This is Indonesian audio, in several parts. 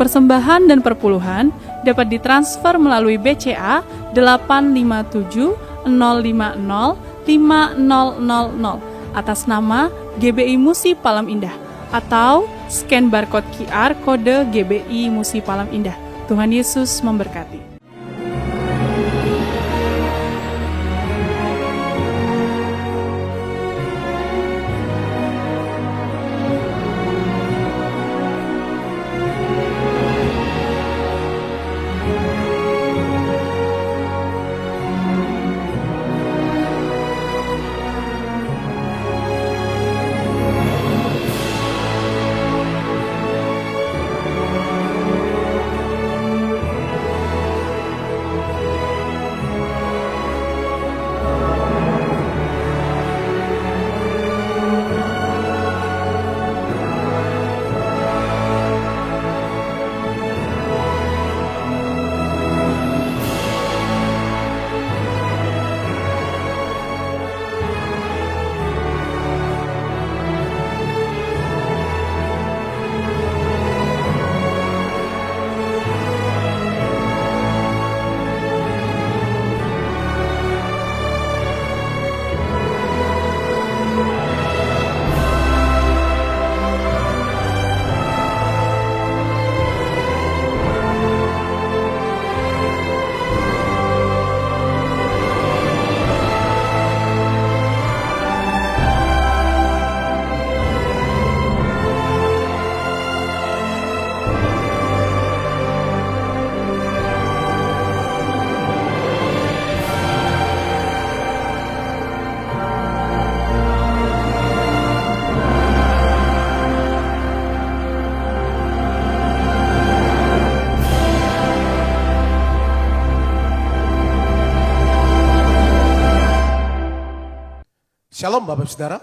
persembahan dan perpuluhan dapat ditransfer melalui BCA 857 050 5000 atas nama GBI Musi Palam Indah atau scan barcode QR kode GBI Musi Palam Indah. Tuhan Yesus memberkati. Shalom Bapak Saudara,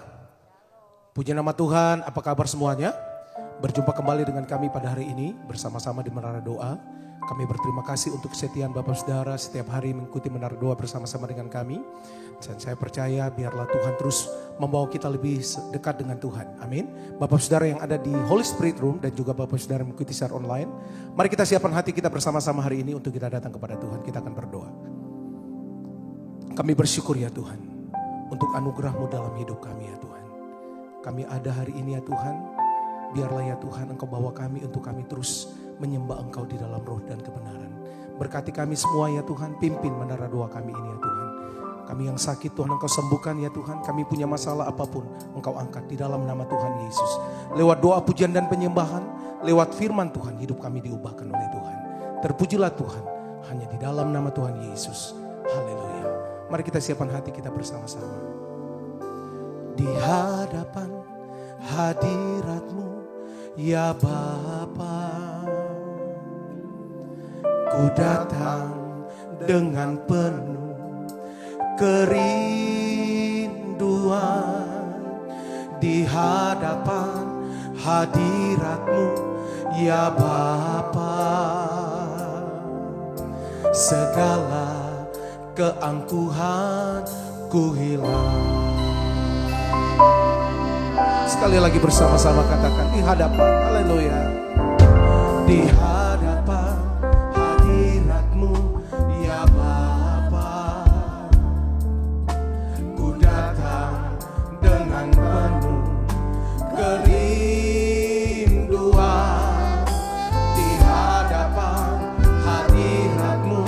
puji nama Tuhan, apa kabar semuanya? Berjumpa kembali dengan kami pada hari ini bersama-sama di Menara Doa. Kami berterima kasih untuk kesetiaan Bapak Saudara setiap hari mengikuti Menara Doa bersama-sama dengan kami. Dan saya percaya biarlah Tuhan terus membawa kita lebih dekat dengan Tuhan, amin. Bapak Saudara yang ada di Holy Spirit Room dan juga Bapak Saudara yang mengikuti secara online, mari kita siapkan hati kita bersama-sama hari ini untuk kita datang kepada Tuhan. Kita akan berdoa. Kami bersyukur ya Tuhan untuk anugerah-Mu dalam hidup kami ya Tuhan. Kami ada hari ini ya Tuhan, biarlah ya Tuhan Engkau bawa kami untuk kami terus menyembah Engkau di dalam roh dan kebenaran. Berkati kami semua ya Tuhan, pimpin menara doa kami ini ya Tuhan. Kami yang sakit Tuhan Engkau sembuhkan ya Tuhan, kami punya masalah apapun Engkau angkat di dalam nama Tuhan Yesus. Lewat doa pujian dan penyembahan, lewat firman Tuhan hidup kami diubahkan oleh Tuhan. Terpujilah Tuhan, hanya di dalam nama Tuhan Yesus. Haleluya. Mari kita siapkan hati kita bersama-sama. Di hadapan hadirat-Mu ya Bapa, ku datang dengan penuh kerinduan. Di hadapan hadirat-Mu ya Bapa, segala keangkuhan ku hilang. Sekali lagi bersama-sama katakan di hadapan, haleluya. Di hadapan hadirat-Mu ya Bapa, ku datang dengan penuh kerinduan. Di hadapan hadirat-Mu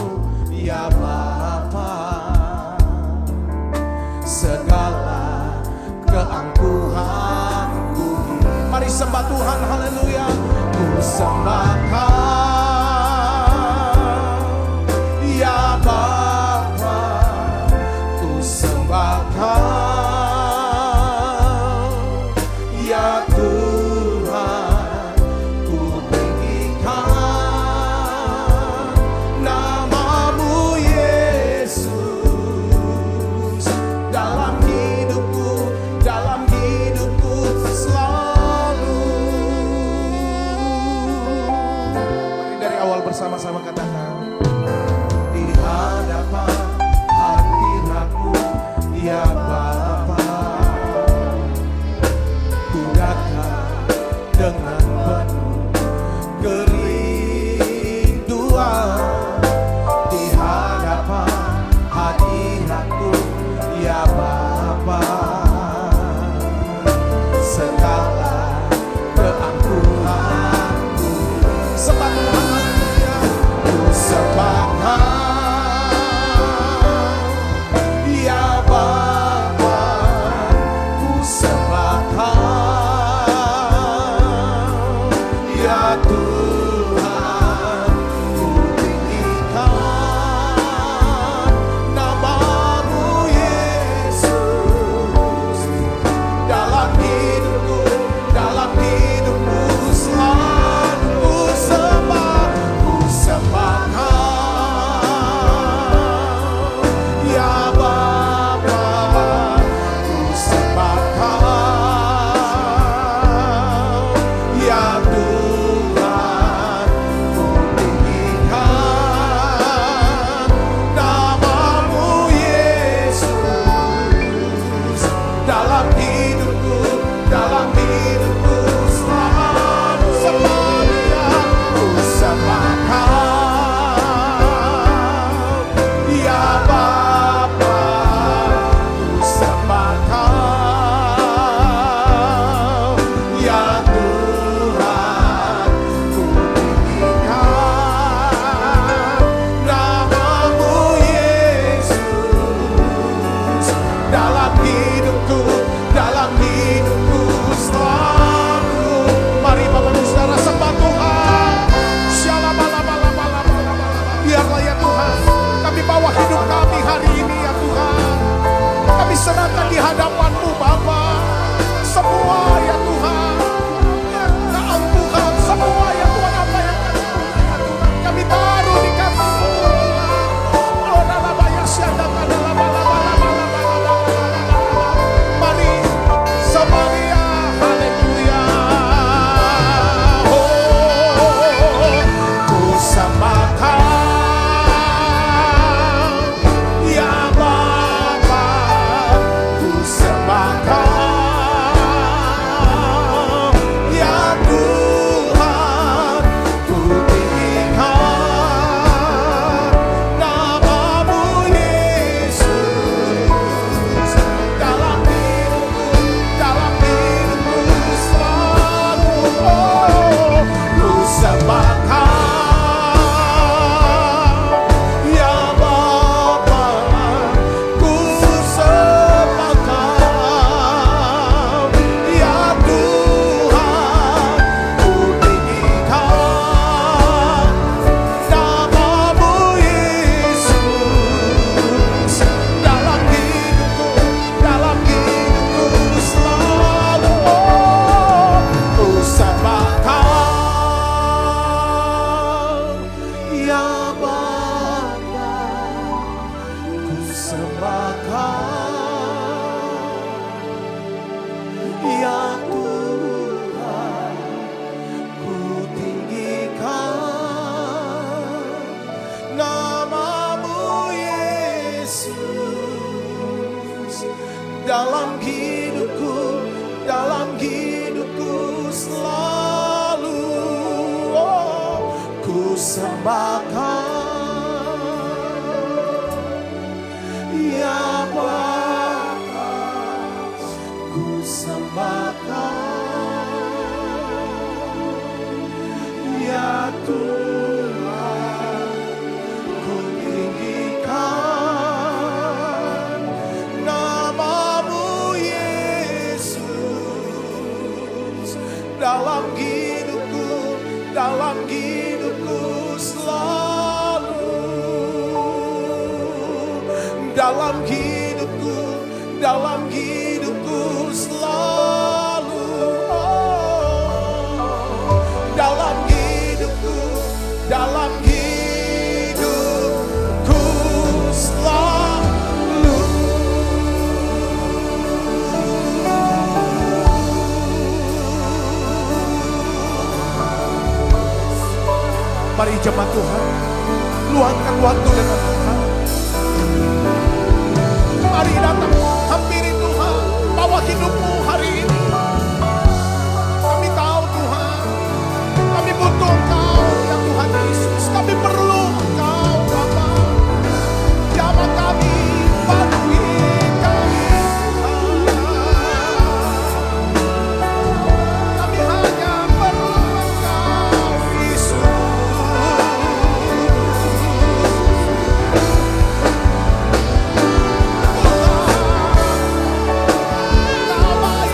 ya Bapa, segala keangkuhanku. Mari sembah Tuhan, haleluya. Ku sembah Kau ya Bapa, ku sembah Kau ya Tuhan, ku tinggikan nama-Mu Yesus dalam hidupku selalu. Mari dari awal bersama-sama katakan, di hadapan hadirat-Mu ya Bapa, ku datang dengan penuh kerinduan. Ya Tuhan, ku tinggikan nama-Mu Yesus. Dalam hidupku selalu ku sembah Kau. Ya Bapa, ku sembah Kau. Ya Tuhan, ku tinggikan nama-Mu Yesus. Dalam hidupku selalu sembah Dia, ku sembah Kau. Ya Bapa, ku sembah Kau. Ya Tuhan, ku tinggikan nama-Mu Yesus. Dalam hidupku selalu. Mari Bapak Ibu Saudara sembah Tuhan. Shalabalabalabalabalabala. Biarlah ya Tuhan, kami bawa hidup kami hari ini ya Tuhan. Kami serahkan di hadapan-Mu Bapa. Semua ya Tuhan, keangkuhan semua ya Tuhan, apa yang kami punya ya Tuhan, kami taruh di kaki-Mu. Oh dalabaya syadakadalabalabalabalabala. Mari sembah Dia, haleluya. Oh, ku sembah Kau. Ya Bapa, ku sembah Kau. Ya Tuhan, ku tinggikan nama-Mu Yesus. Dalam hidupku selalu. Oh, ku sembah Kau. Ya Bapa, ku sembah Kau. Ya Tuhan, ku tinggikan nama-Mu Yesus. Dalam hidupku selalu. Oh, ku sembah Kau. Ya Bapa, ku sembah Kau. Ya Tuhan, ku tinggikan nama-Mu Yesus. Dalam hidupku selalu. Oh, ku sembah Kau. Ya Bapa, ku sembah Kau. Ya Tuhan, ku tinggikan nama-Mu Yesus. Dalam hidupku selalu. Dalam hidupku selalu. Oh, dalam hidupku selalu. Mari jemaat Tuhan, luangkan waktu dengan Tuhan. Mari datang, hampiri Tuhan, bawa hidupmu hari ini. Kami tahu Tuhan, kami butuh Engkau ya Tuhan Yesus. Kami perlu Engkau Bapa. Jamah kami, penuhi kami Tuhan. Kami hanya perlu Engkau Yesus. Nama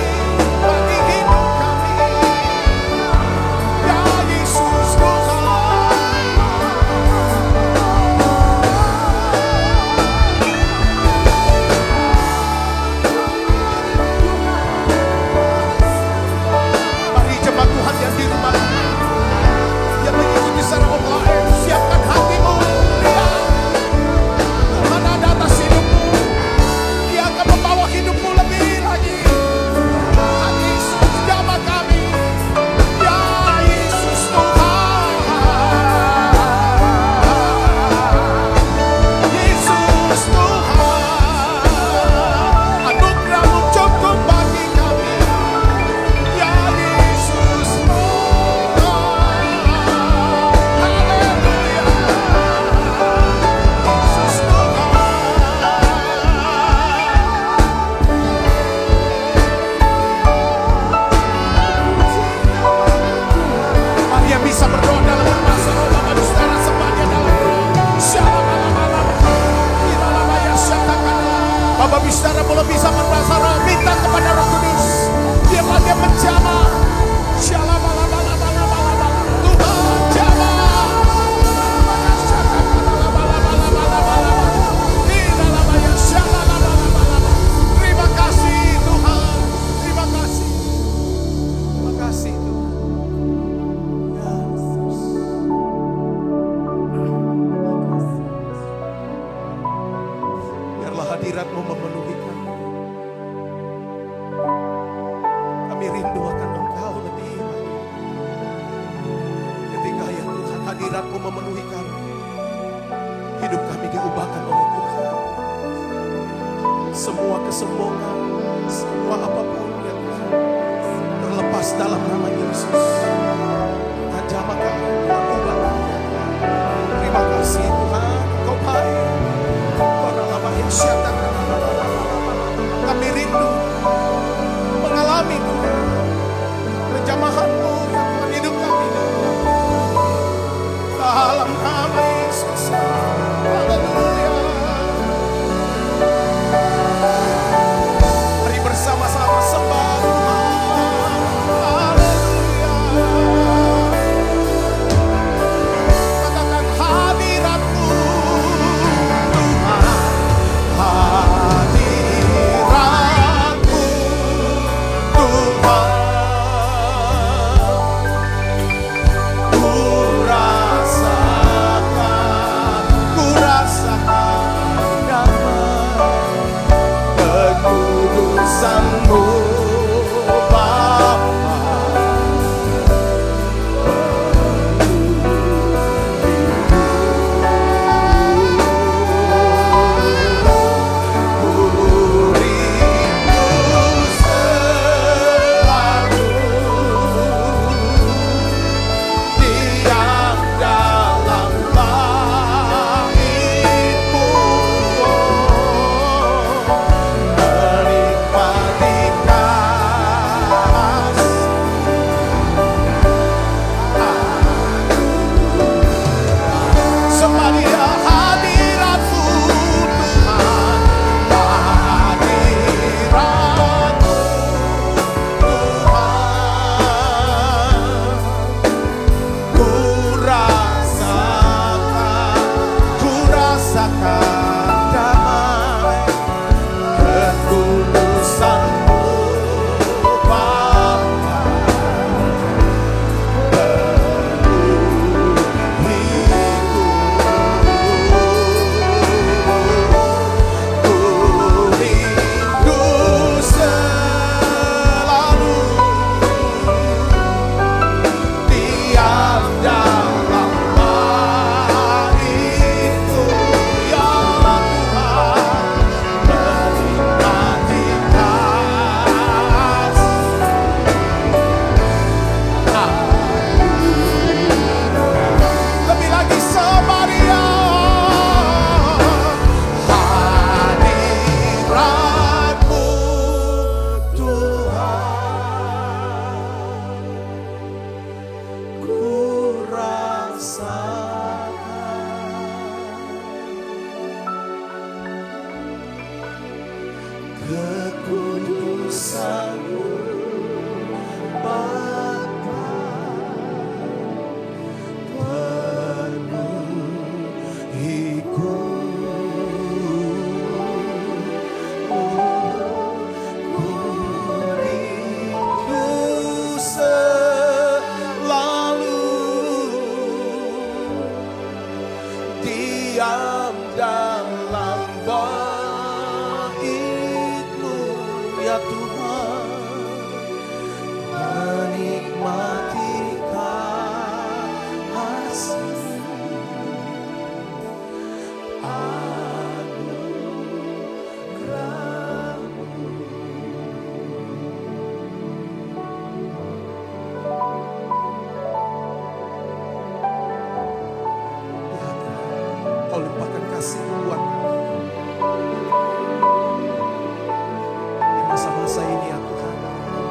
hadirat-Mu memenuhi kami. Hidup kami diubahkan oleh Tuhan. Semua kesombongan, semua apapun ya Tuhan, terlepas dalam nama Yesus. Jamah kami, Tuhan ubah kami. Terima kasih Tuhan, Engkau baik. Kami rindu mengalami Tuhan penjamahan-Mu yang Tuhan hidup kami dalam nama Yesus. Haleluya. Mari bersama-sama sembah Tuhan. Haleluya. Katakan hadirat-Mu Tuhan. Hadirat-Mu Tuhan. Ku rasakan damai kekudusan-Mu Bapa. Kekudusan-Mu Bapa, penuhiku. Ku rindu selalu diam dalam bait-Mu ya Tuhan, menikmati kasih-Mu, anugerah-Mu. Ya Tuhan, Kau limpahkan kasih-Mu buat kami. Di masa-masa ini ya Tuhan,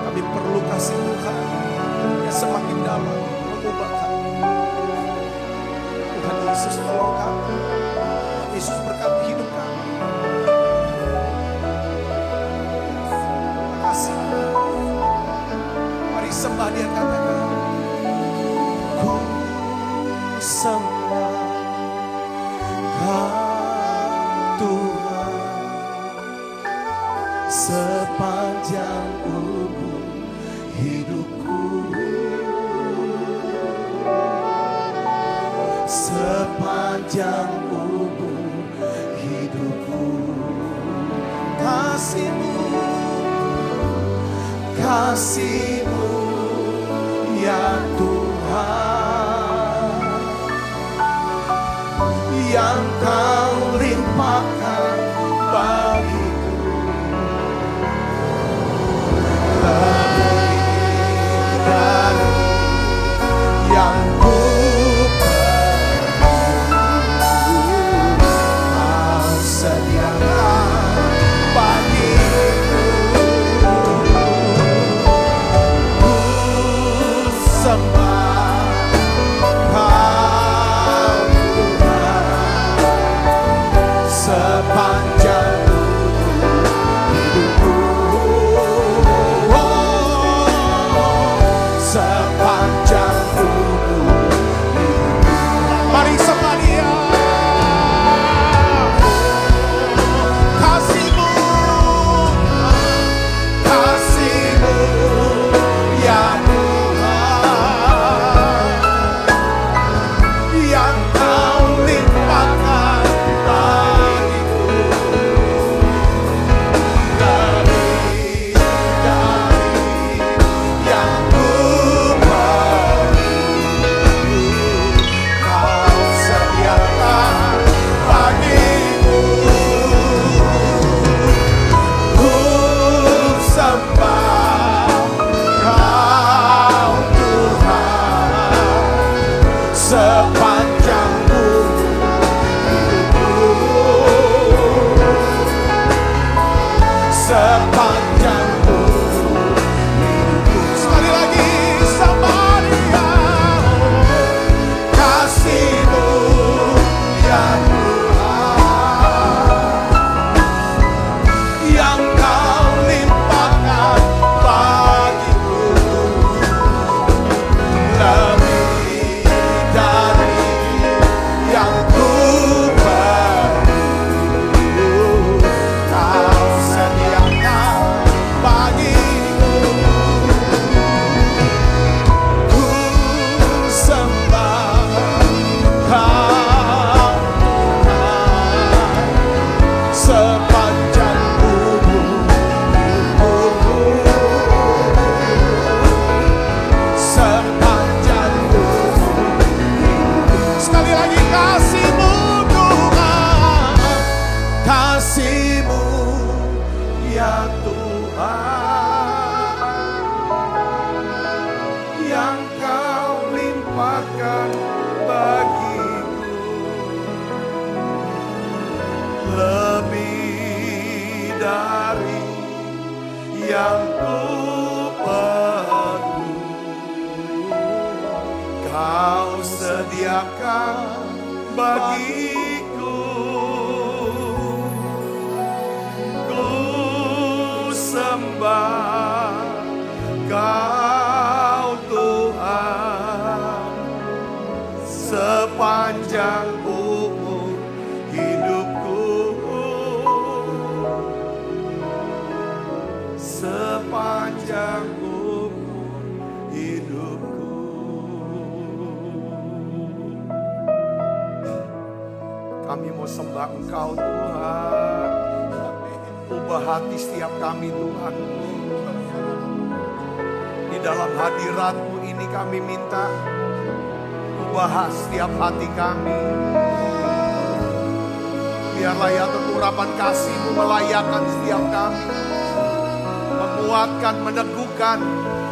kami perlu kasih Tuhan yang semakin dalam mengubah kami. Tuhan Yesus tolong kami. Yesus berkati hidup kami. Terima kasih. Mari sembah Dia, katakan, ku sembah Kau Tuhan sepanjang umur hidupku, sepanjang umur hidupku. Kasih-Mu, kasih-Mu. kasih-Mu ya Tuhan, yang kau limpahkan bagiku. Lebih dari yang ku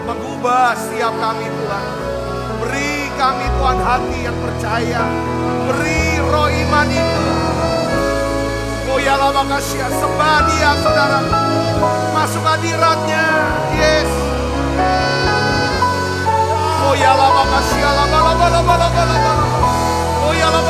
mengubah setiap kami Tuhan. Beri kami Tuhan hati yang percaya. Beri roh iman itu. Oh ya lama kasih sembah Dia saudara. Masuk hadiratnya. Yes. Oh ya lama kasih lama. Oh ya lama.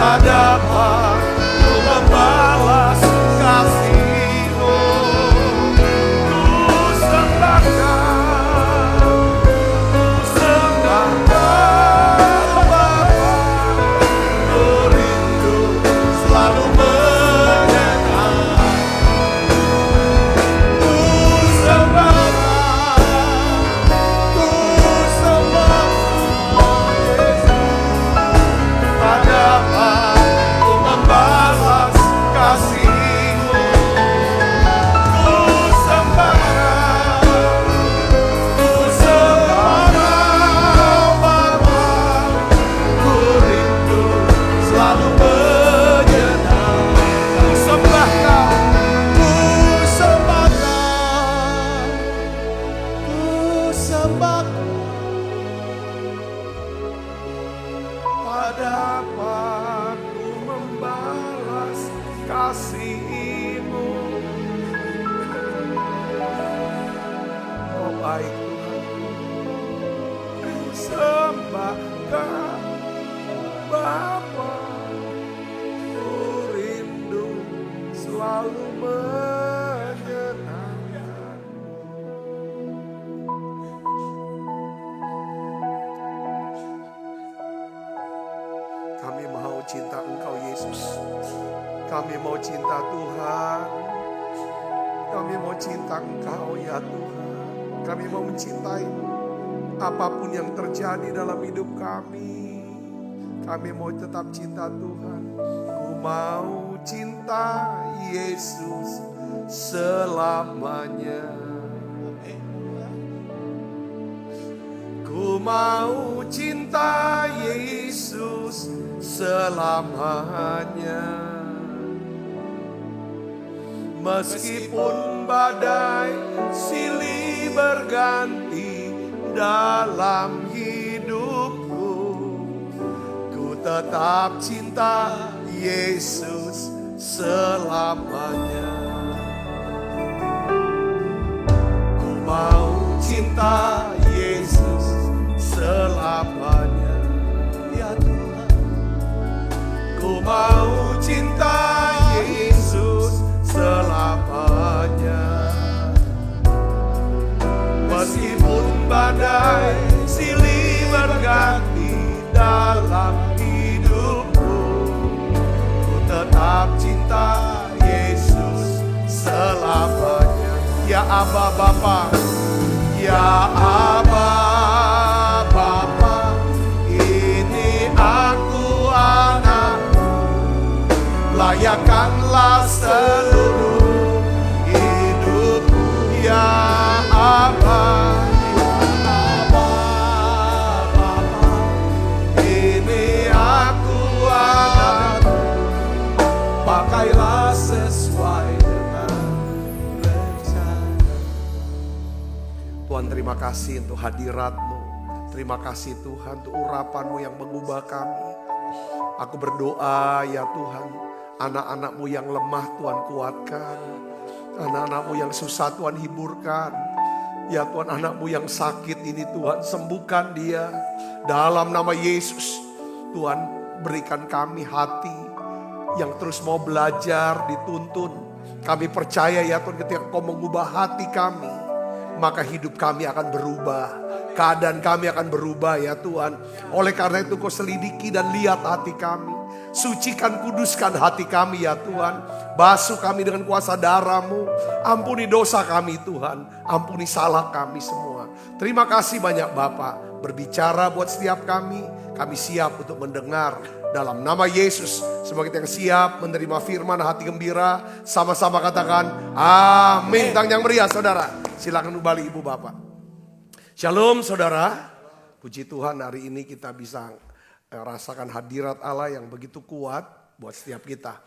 Tak dapat ku membalas kasih-Mu. Ku sembahkan kasih-Mu. Oh baik Tuhan, ku sembahkan Bapa, ku rindu selalu menyenangkan-Mu. Kami mau cinta Engkau Yesus. Kami mau cinta Tuhan. Kami mau cinta Engkau ya Tuhan. Kami mau mencintai apapun yang terjadi dalam hidup kami. Kami mau tetap cinta Tuhan. Ku mau cinta Yesus selamanya. Ku mau cinta Yesus selamanya. Meskipun badai silih berganti dalam hidupku, ku tetap cinta Yesus selamanya. Ku mau cinta Yesus selamanya. Ya Tuhan, ku mau cinta Yesus selamanya. Meskipun badai silih berganti dalam hidupku, ku tetap cinta Yesus selamanya. Ya Aba Bapa, ya Aba Bapa, ini aku anakmu, layakkanlah seluruh hidupku. Ya Aba, ya Aba Bapa, ini aku anakmu, pakailah sesuai dengan rencana. Tuhan, terima kasih untuk hadirat-Mu. Terima kasih Tuhan untuk urapan-Mu yang mengubah kami. Aku berdoa ya Tuhan, anak-anak-Mu yang lemah Tuhan kuatkan. Anak-anak-Mu yang susah Tuhan hiburkan. Ya Tuhan, anak-Mu yang sakit ini Tuhan sembuhkan dia. Dalam nama Yesus, Tuhan berikan kami hati yang terus mau belajar, dituntun. Kami percaya ya Tuhan, ketika Kau mengubah hati kami, maka hidup kami akan berubah. Keadaan kami akan berubah ya Tuhan. Oleh karena itu Kau selidiki dan lihat hati kami. Sucikan, kuduskan hati kami ya Tuhan. Basuh kami dengan kuasa darah-Mu. Ampuni dosa kami Tuhan. Ampuni salah kami semua. Terima kasih banyak Bapa. Berbicara buat setiap kami. Kami siap untuk mendengar. Dalam nama Yesus. Semoga kita yang siap menerima firman hati gembira. Sama-sama katakan amin. Tang yang meriah saudara. Silakan kembali Ibu Bapak. Shalom saudara. Puji Tuhan hari ini kita bisa rasakan hadirat Allah yang begitu kuat buat setiap kita.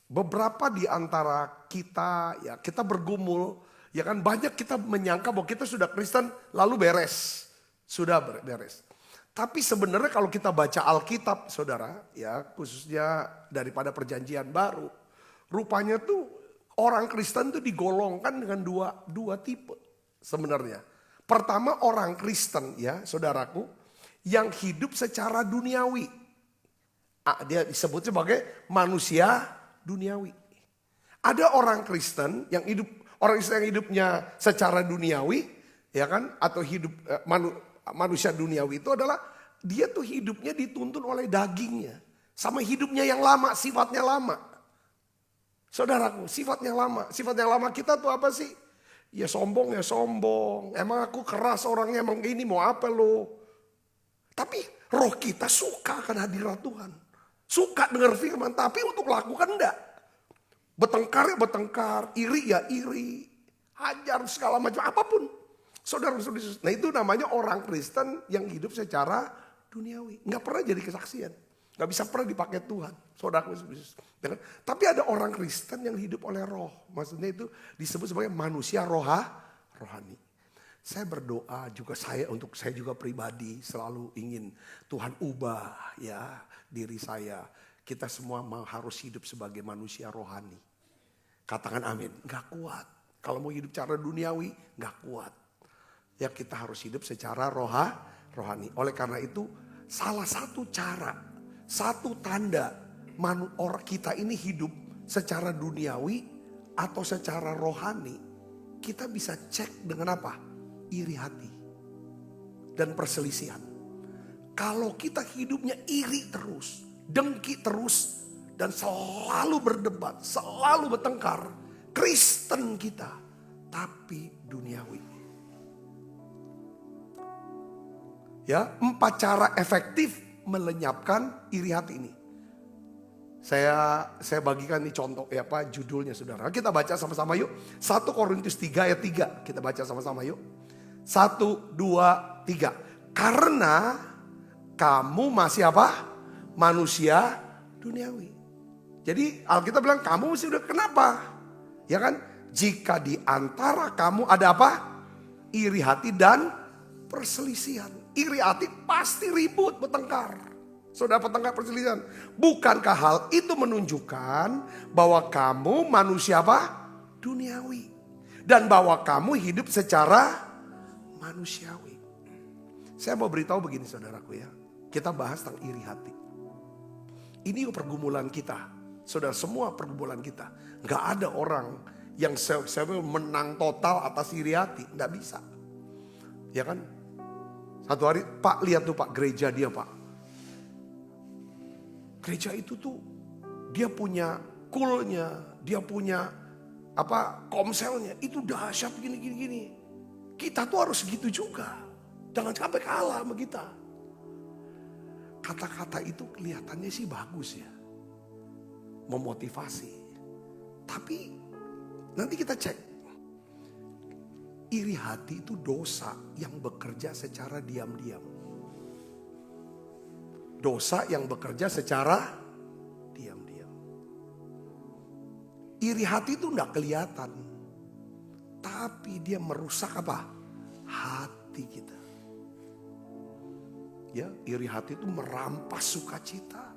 Beberapa di antara kita ya kita bergumul ya kan, banyak kita menyangka bahwa kita sudah Kristen lalu beres. Sudah beres. Tapi sebenarnya kalau kita baca Alkitab saudara ya, khususnya daripada perjanjian baru, rupanya tuh orang Kristen tuh digolongkan dengan dua tipe sebenarnya. Pertama orang Kristen ya saudaraku, yang hidup secara duniawi. Dia disebut sebagai manusia duniawi. Ada orang Kristen yang hidupnya secara duniawi, ya kan? Atau hidup manusia duniawi itu adalah dia tuh hidupnya dituntun oleh dagingnya, sama hidupnya yang lama, sifatnya lama. Saudaraku, sifatnya lama. Sifatnya lama kita tuh apa sih? Ya sombong ya sombong. Emang aku keras orangnya, emang gini mau apa lo? Tapi roh kita suka akan hadirat Tuhan. Suka dengar firman, tapi untuk lakukan enggak. Bertengkar ya bertengkar, iri ya iri. Hajar segala macam, apapun. Saudara-saudara, nah itu namanya orang Kristen yang hidup secara duniawi. Enggak pernah jadi kesaksian. Enggak bisa pernah dipakai Tuhan. Saudara, tapi ada orang Kristen yang hidup oleh roh. Maksudnya itu disebut sebagai manusia rohani. Saya berdoa juga saya juga pribadi selalu ingin Tuhan ubah ya diri saya. Kita semua harus hidup sebagai manusia rohani. Katakan amin. Gak kuat. Kalau mau hidup cara duniawi, gak kuat. Ya kita harus hidup secara rohani. Oleh karena itu, salah satu cara, satu tanda orang kita ini hidup secara duniawi atau secara rohani, kita bisa cek dengan apa? Iri hati dan perselisihan. Kalau kita hidupnya iri terus, dengki terus, dan selalu berdebat, selalu bertengkar, Kristen kita, tapi duniawi. Ya, 4 cara efektif melenyapkan iri hati ini. Saya bagikan nih contoh ya Pak, judulnya saudara. Kita baca sama-sama yuk. 1 Korintus 3 ayat 3. Kita baca sama-sama yuk. 1, 2, 3. Karena kamu masih apa? Manusia duniawi. Jadi Alkitab bilang kamu masih udah kenapa? Ya kan? Jika di antara kamu ada apa? Iri hati dan perselisihan. Iri hati pasti ribut, bertengkar. Saudara, bertengkar, perselisihan. Bukankah hal itu menunjukkan bahwa kamu manusia apa? Duniawi. Dan bahwa kamu hidup secara manusiawi. Saya mau beritahu begini saudaraku ya. Kita bahas tentang iri hati. Ini pergumulan kita. Saudara, semua pergumulan kita. Gak ada orang yang menang total atas iri hati. Gak bisa. Ya kan? Satu hari, Pak lihat tuh Pak, gereja dia Pak. Gereja itu tuh dia punya coolnya, dia punya apa komselnya, itu dahsyat gini. Kita tuh harus gitu juga. Jangan sampai kalah sama kita. Kata-kata itu kelihatannya sih bagus ya. Memotivasi. Tapi nanti kita cek. Iri hati itu dosa yang bekerja secara diam-diam. Dosa yang bekerja secara diam-diam. Iri hati itu enggak kelihatan. Tapi dia merusak apa? Hati kita. Ya, iri hati itu merampas sukacita.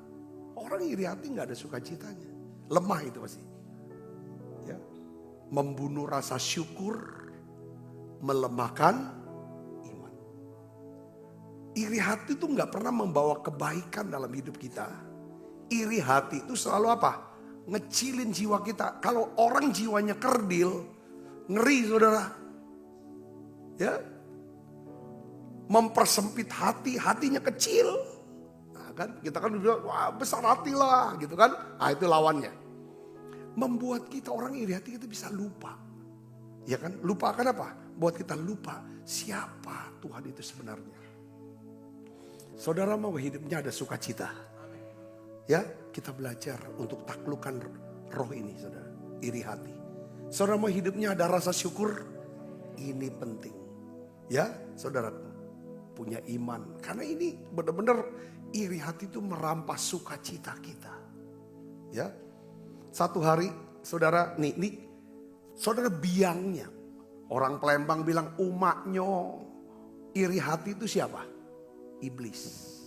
Orang iri hati enggak ada sukacitanya. Lemah itu pasti. Ya. Membunuh rasa syukur, melemahkan iman. Iri hati itu nggak pernah membawa kebaikan dalam hidup kita. Iri hati itu selalu apa? Ngecilin jiwa kita. Kalau orang jiwanya kerdil, ngeri saudara. Ya, mempersempit hati, hatinya kecil. Nah, kan kita kan bilang wah besar hati lah, gitu kan? Ah itu lawannya. Membuat kita orang iri hati kita bisa lupa. Ya kan? Lupakan apa? Buat kita lupa siapa Tuhan itu sebenarnya. Saudara mau hidupnya ada sukacita. Ya, kita belajar untuk taklukkan roh ini, saudara. Iri hati. Saudara mau hidupnya ada rasa syukur. Ini penting. Ya, saudara punya iman. Karena ini benar-benar iri hati itu merampas sukacita kita. Ya, satu hari saudara, nih saudara biangnya. Orang Palembang bilang umaknya iri hati itu siapa? Iblis.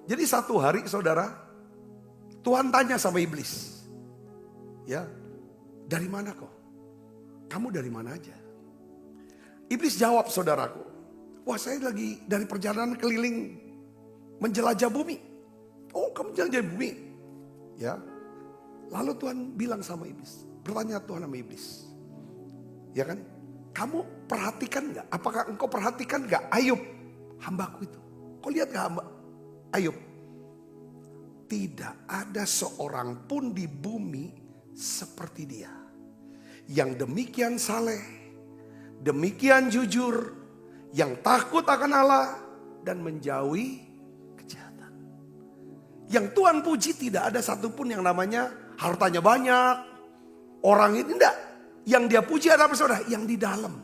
Jadi satu hari saudara, Tuhan tanya sama iblis. Ya, dari mana kau? Kamu dari mana aja? Iblis jawab saudaraku. Wah saya lagi dari perjalanan keliling menjelajah bumi. Oh kamu jelajah bumi? Ya. Lalu Tuhan bilang sama iblis. Bertanya Tuhan sama iblis. Ya kan? Kamu perhatikan gak? Apakah engkau perhatikan gak Ayub? Hambaku itu. Kau lihat gak hamba? Ayub. Tidak ada seorang pun di bumi seperti dia. Yang demikian saleh. Demikian jujur. Yang takut akan Allah. Dan menjauhi kejahatan. Yang Tuhan puji tidak ada satupun yang namanya hartanya banyak. Orang ini enggak. Yang dia puji adalah saudara, yang di dalam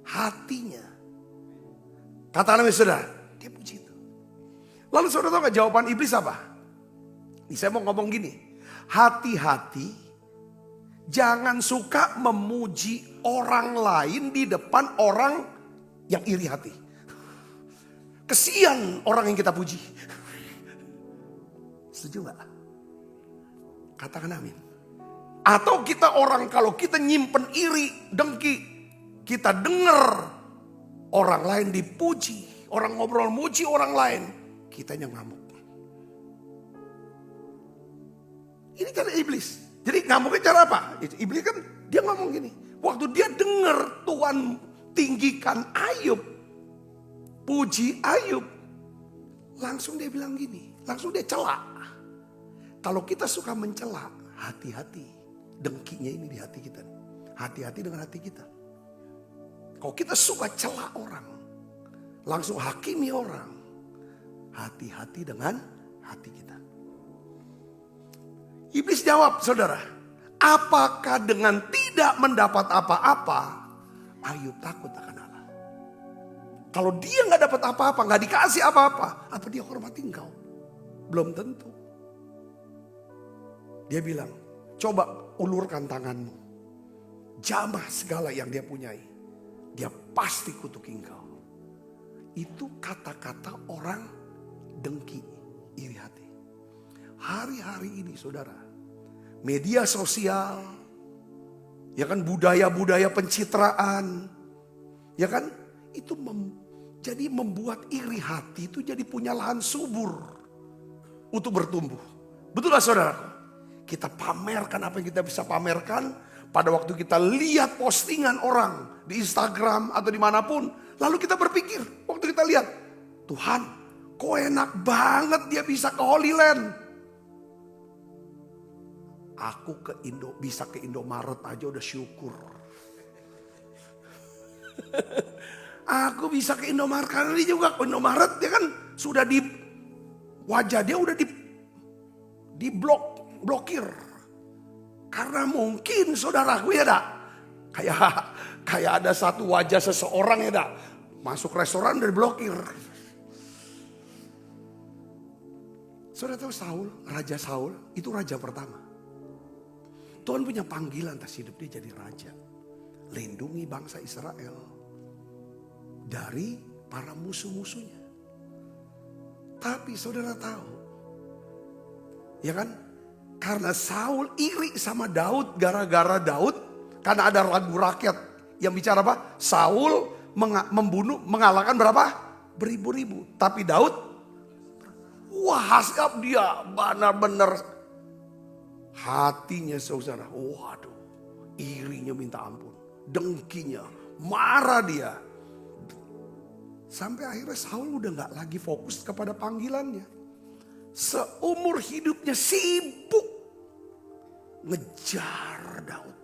hatinya. Katakan saudara, dia puji itu. Lalu saudara tahu gak jawaban iblis apa? Ini saya mau ngomong gini. Hati-hati, jangan suka memuji orang lain di depan orang yang iri hati. Kesian orang yang kita puji. Setuju gak? Katakan amin. Atau kita orang kalau kita nyimpen iri, dengki, kita dengar orang lain dipuji, orang ngobrol muji orang lain, kitanya ngamuk. Ini cara iblis. Jadi ngamuknya cara apa? Iblis kan dia ngomong gini. Waktu dia dengar Tuhan tinggikan Ayub, puji Ayub, langsung dia bilang gini, langsung dia cela. Kalau kita suka mencela, hati-hati. Dengkinya ini di hati kita. Hati-hati dengan hati kita. Kalau kita suka cela orang, langsung hakimi orang, hati-hati dengan hati kita. Iblis jawab, saudara, apakah dengan tidak mendapat apa-apa, Ayub takut akan Allah? Kalau dia nggak dapat apa-apa, nggak dikasih apa-apa, apa dia hormati engkau? Belum tentu. Dia bilang, coba ulurkan tanganmu, jamah segala yang dia punyai, dia pasti kutuki engkau. Itu kata-kata orang dengki, iri hati. Hari-hari ini saudara, media sosial, ya kan, budaya-budaya pencitraan, ya kan, itu jadi membuat iri hati itu jadi punya lahan subur untuk bertumbuh. Betul lah saudara? Kita pamerkan apa yang kita bisa pamerkan pada waktu kita lihat postingan orang di Instagram atau dimanapun. Lalu kita berpikir, waktu kita lihat, Tuhan, kok enak banget dia bisa ke Holy Land. Aku bisa ke Indomaret aja udah syukur. Aku bisa ke Indomaret karena dia juga ke Indomaret, dia kan sudah di wajah dia udah blokir. Karena mungkin saudaraku ya dak, kayak ada satu wajah seseorang ya dak, masuk restoran udah diblokir. Saudara tahu Saul, Raja Saul itu raja pertama. Tuhan punya panggilan atas hidup dia jadi raja. Lindungi bangsa Israel dari para musuh-musuhnya. Tapi saudara tahu, ya kan? Karena Saul iri sama Daud gara-gara Daud. Karena ada lagu rakyat yang bicara apa? Saul mengalahkan berapa? Beribu-ribu. Tapi Daud, wah hasab dia benar-benar. Hatinya saudara, waduh, irinya minta ampun, dengkinya, marah dia. Sampai akhirnya Saul udah gak lagi fokus kepada panggilannya. Seumur hidupnya sibuk ngejar Daud.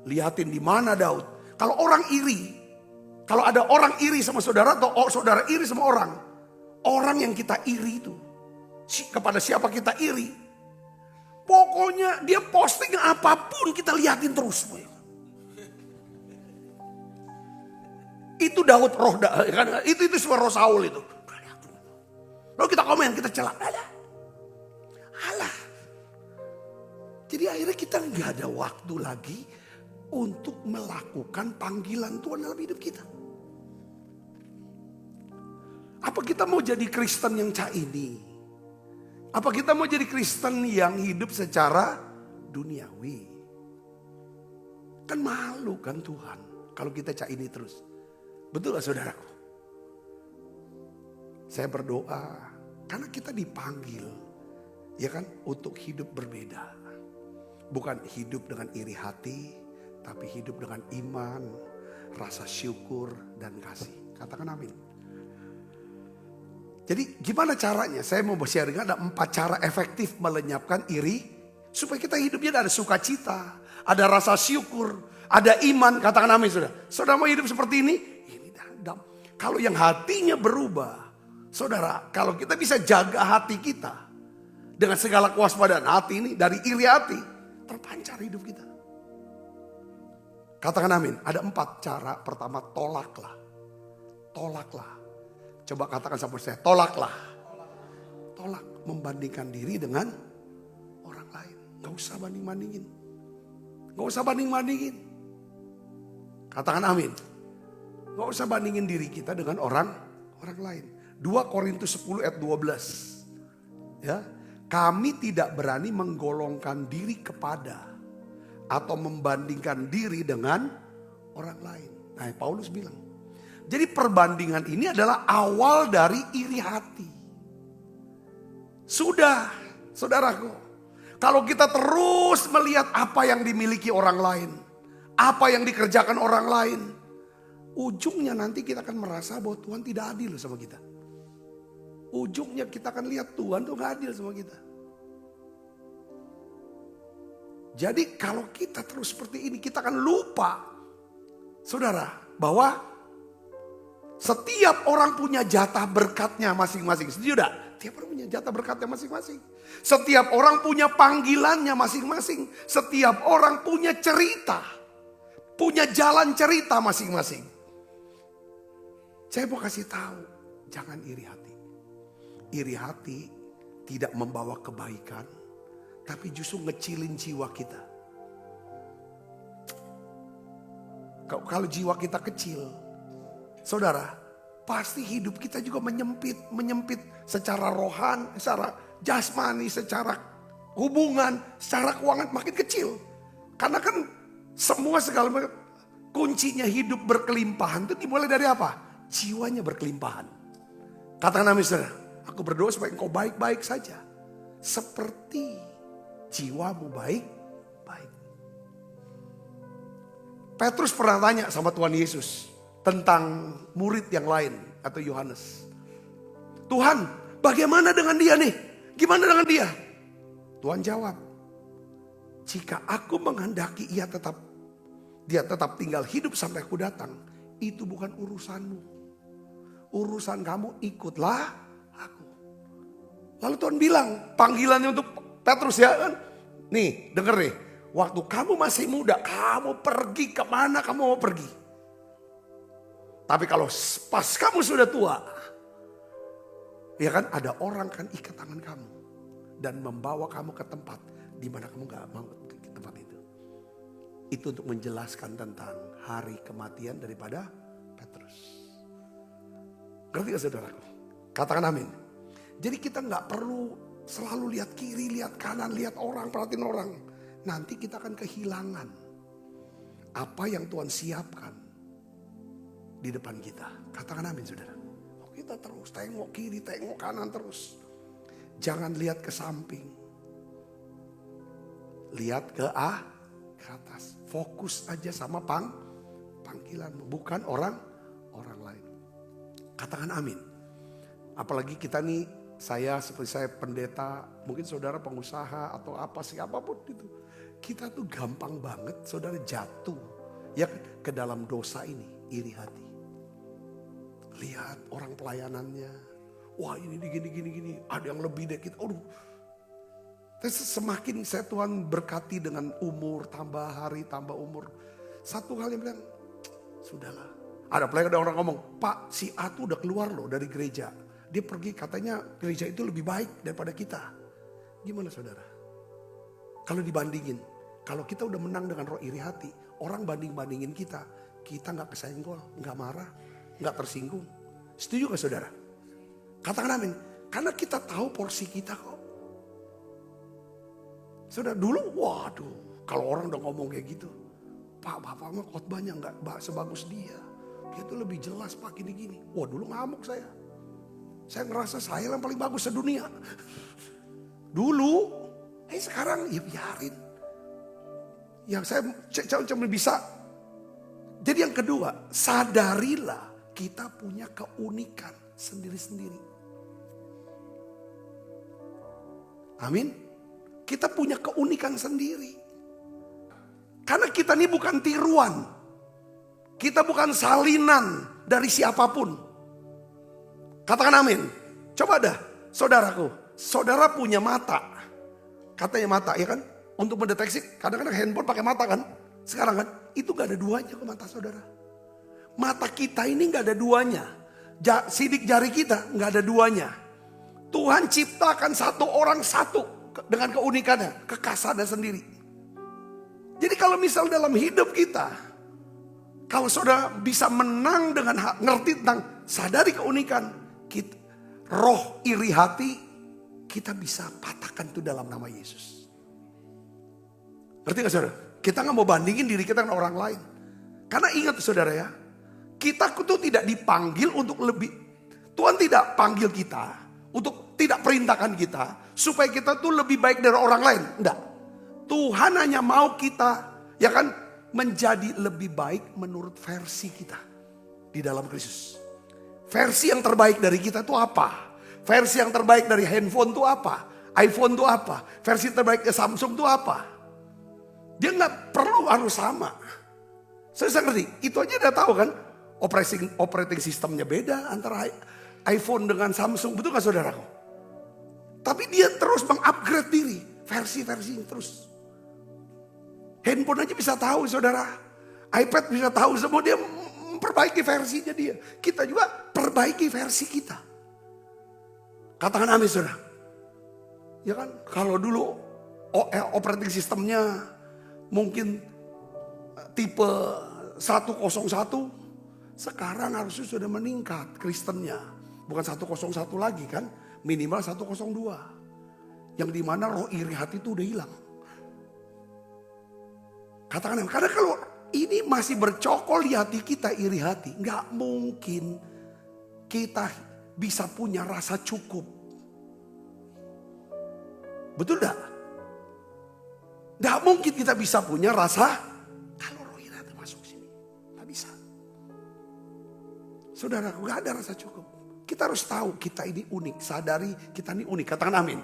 Lihatin di mana Daud. Kalau orang iri, kalau ada orang iri sama saudara atau saudara iri sama orang yang kita iri itu, kepada siapa kita iri, pokoknya dia posting apapun kita liatin terus. Itu Daud roh, kan? Itu suara roh Saul itu. Lalu kita komen, kita celak. Alah. Jadi akhirnya kita nggak ada waktu lagi untuk melakukan panggilan Tuhan dalam hidup kita. Apa kita mau jadi Kristen yang ini? Apa kita mau jadi Kristen yang hidup secara duniawi? Kan malu kan Tuhan kalau kita cak ini terus. Betul gak saudaraku? Saya berdoa karena kita dipanggil, ya kan, untuk hidup berbeda. Bukan hidup dengan iri hati, tapi hidup dengan iman, rasa syukur dan kasih. Katakan amin. Jadi gimana caranya? Saya mau sharing ada 4 cara efektif melenyapkan iri. Supaya kita hidupnya ada sukacita, ada rasa syukur, ada iman. Katakan amin saudara. Saudara mau hidup seperti ini? Kalau yang hatinya berubah. Saudara, kalau kita bisa jaga hati kita. Dengan segala kewaspadaan hati ini, dari iri hati, terpancar hidup kita. Katakan amin. Ada 4 cara. Pertama, tolaklah. Tolaklah. Coba katakan sama saya, tolaklah. Tolak membandingkan diri dengan orang lain. Gak usah banding-bandingin. Gak usah banding-bandingin. Katakan amin. Gak usah bandingin diri kita dengan orang lain. 2 Korintus 10 ayat 12. Ya, kami tidak berani menggolongkan diri kepada atau membandingkan diri dengan orang lain. Nah, Paulus bilang, jadi perbandingan ini adalah awal dari iri hati. Sudah, saudaraku, kalau kita terus melihat apa yang dimiliki orang lain, apa yang dikerjakan orang lain, ujungnya nanti kita akan merasa bahwa Tuhan tidak adil sama kita. Ujungnya kita akan lihat Tuhan tuh gak adil sama kita. Jadi kalau kita terus seperti ini, kita akan lupa, saudara, bahwa setiap orang punya jatah berkatnya masing-masing. Setuju tidak? Setiap orang punya jatah berkatnya masing-masing. Setiap orang punya panggilannya masing-masing. Setiap orang punya cerita, punya jalan cerita masing-masing. Saya mau kasih tahu, jangan iri hati. Iri hati tidak membawa kebaikan, tapi justru ngecilin jiwa kita. Kalau jiwa kita kecil, saudara, pasti hidup kita juga menyempit secara rohan, secara jasmani, secara hubungan, secara keuangan makin kecil. Karena kan semua segala macam kuncinya hidup berkelimpahan itu dimulai dari apa? Jiwanya berkelimpahan. Katakan amin, saudara. Aku berdoa supaya engkau baik-baik saja. Seperti jiwamu baik-baik. Petrus pernah tanya sama Tuhan Yesus tentang murid yang lain atau Yohanes. Tuhan, bagaimana dengan dia nih? Gimana dengan dia? Tuhan jawab, jika aku menghendaki dia tetap tinggal hidup sampai aku datang, itu bukan urusanmu. Urusan kamu ikutlah aku. Lalu Tuhan bilang, panggilannya untuk Petrus ya kan. Nih, denger nih. Waktu kamu masih muda, kamu pergi kemana kamu mau pergi. Tapi kalau pas kamu sudah tua, ya kan ada orang kan ikat tangan kamu. Dan membawa kamu ke tempat di mana kamu gak mau ke tempat itu. Itu untuk menjelaskan tentang hari kematian daripada Petrus. Ngerti gak saudaraku? Katakan amin. Jadi kita gak perlu selalu lihat kiri, lihat kanan, lihat orang, perhatiin orang. Nanti kita akan kehilangan apa yang Tuhan siapkan di depan kita. Katakan amin saudara. Kita terus tengok kiri, tengok kanan terus. Jangan lihat ke samping. Lihat ke atas. Fokus aja sama panggilanmu. Bukan orang lain. Katakan amin. Apalagi kita nih, seperti saya pendeta, mungkin saudara pengusaha atau apa sih, apapun itu. Kita tuh gampang banget saudara jatuh ya ke dalam dosa ini, iri hati. Lihat orang pelayanannya, wah ini gini, ada yang lebih dari kita. Aduh, semakin saya Tuhan berkati dengan umur, tambah hari, tambah umur. Satu hal yang bilang, sudahlah. Ada orang ngomong, Pak si A tuh udah keluar loh dari gereja. Dia pergi katanya gereja itu lebih baik daripada kita. Gimana saudara? Kalau dibandingin, kalau kita udah menang dengan roh iri hati, orang bandingin kita gak kesenggol, gak marah, gak tersinggung. Setuju gak saudara? Katakan amin. Karena kita tahu porsi kita kok. Saudara dulu, waduh, kalau orang udah ngomong kayak gitu, Pak bapak mah khotbahnya gak sebagus dia. Dia tuh lebih jelas Pak gini-gini. Wah dulu ngamuk saya. Saya ngerasa saya yang paling bagus sedunia. Dulu, sekarang ya biarin. Yang saya cuma bisa. Jadi yang kedua, sadarilah kita punya keunikan sendiri-sendiri. Amin. Kita punya keunikan sendiri. Karena kita ini bukan tiruan. Kita bukan salinan dari siapapun. Katakan amin. Coba dah, saudaraku. Saudara punya mata. Katanya mata, ya kan? Untuk mendeteksi, kadang-kadang handphone pakai mata kan? Sekarang kan, itu gak ada duanya ke mata saudara. Mata kita ini gak ada duanya. Sidik jari kita gak ada duanya. Tuhan ciptakan satu orang satu dengan keunikannya, kekasannya sendiri. Jadi kalau misal dalam hidup kita, kalau saudara bisa menang dengan ngerti tentang sadari keunikan, roh iri hati kita bisa patahkan itu dalam nama Yesus. Ngerti gak saudara? Kita gak mau bandingin diri kita dengan orang lain. Karena ingat saudara ya, kita tuh tidak dipanggil untuk lebih. Tuhan tidak panggil kita untuk tidak perintahkan kita supaya kita tuh lebih baik dari orang lain. Enggak. Tuhan hanya mau kita ya kan menjadi lebih baik menurut versi kita di dalam Kristus. Versi yang terbaik dari kita tuh apa? Versi yang terbaik dari handphone tuh apa? iPhone tuh apa? Versi terbaik ke Samsung tuh apa? Dia nggak perlu harus sama. Saya ngerti, itu aja udah tahu kan? Operating sistemnya beda antara iPhone dengan Samsung, betul gak saudaraku? Tapi dia terus mengupgrade diri, versi-versi terus. Handphone aja bisa tahu saudara, iPad bisa tahu semua, dia memperbaiki versinya dia. Kita juga perbaiki versi kita. Katakan amin saudara. Ya kan, kalau dulu operating sistemnya mungkin tipe 101, sekarang harusnya sudah meningkat Kristennya. Bukan 101 lagi kan, minimal 102. Yang dimana roh iri hati itu udah hilang. Katakan, karena kalau ini masih bercokol di hati kita, iri hati, nggak mungkin kita bisa punya rasa cukup. Betul gak? Nggak mungkin kita bisa punya rasa kalau roh iri hati masuk sini. Nggak bisa. Saudara, nggak ada rasa cukup. Kita harus tahu kita ini unik. Sadari kita ini unik. Katakan amin.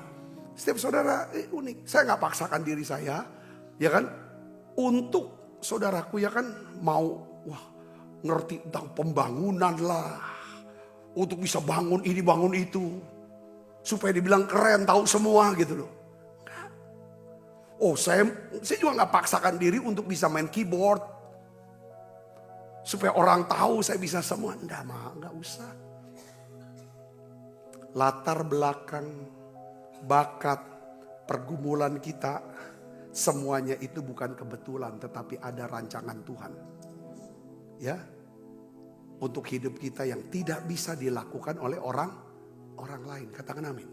Setiap saudara unik. Saya nggak paksakan diri saya, ya kan, untuk saudaraku ya kan mau ngerti tentang pembangunan lah, untuk bisa bangun ini bangun itu, supaya dibilang keren tahu semua gitu loh. Oh saya juga nggak paksakan diri untuk bisa main keyboard, supaya orang tahu saya bisa semua. Nggak usah. Latar belakang, bakat, pergumulan kita, semuanya itu bukan kebetulan, tetapi ada rancangan Tuhan. Ya, untuk hidup kita yang tidak bisa dilakukan oleh orang lain. Katakan amin.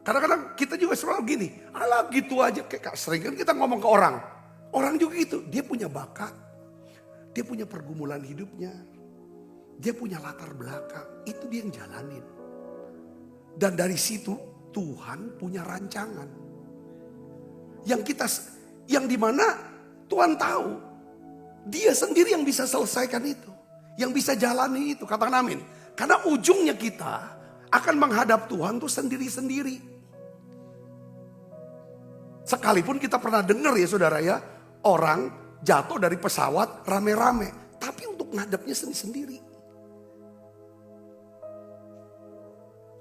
Kadang-kadang kita juga selalu gini, alah gitu aja, kayak sering kan kita ngomong ke orang. Orang juga gitu, dia punya bakat, dia punya pergumulan hidupnya, dia punya latar belakang, itu dia yang jalanin. Dan dari situ Tuhan punya rancangan. Yang dimana Tuhan tahu, dia sendiri yang bisa selesaikan itu, yang bisa jalani itu, katakan amin. Karena ujungnya kita akan menghadap Tuhan tuh sendiri-sendiri. Sekalipun kita pernah dengar ya saudara ya, orang jatuh dari pesawat rame-rame. Tapi untuk ngadepnya sendiri-sendiri.